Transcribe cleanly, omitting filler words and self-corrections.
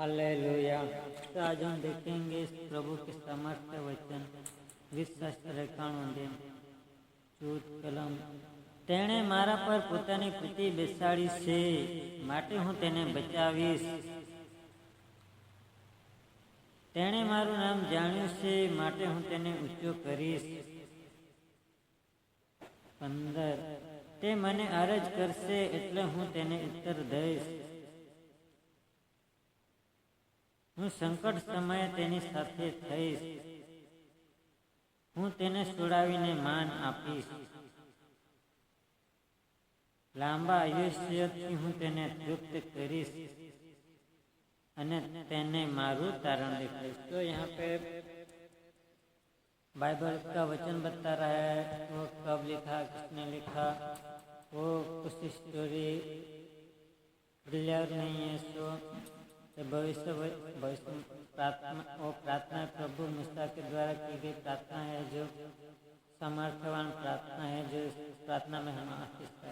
Hallelujah. तो आज हम देखेंगे इस प्रभु के समर्थ वचन 20:91 दिन चूत कलम। तेणे मारा पर पोतानी प्रीति बेसाड़ी छे, माटे हूँ तेने बचावीश। तेणे मारू नाम जाण्यु छे, माटे हूँ तेने ऊंचो करीश। 15 ते मने अरज करशे एटले हूँ तेने उत्तर दईश। हूँ संकट समये तेनी साथे थईश। हूँ तेने छुड़ावीने मान आपीश। लांबा आयुष्यथी हूँ तेने तृप्त करीश अने तेने मारू तारण देखाईश। तो यहाँ पे बाइबल का वचन बता रहा है, वो कब लिखा, किसने लिखा, वो कुछ स्टोरी क्लियर नहीं है। सो भविष्य प्रार्थना प्रभु मूसा के द्वारा की गई प्रार्थना है, जो समर्थवान प्रार्थना है, जो प्रार्थना में हम आशीष पाए।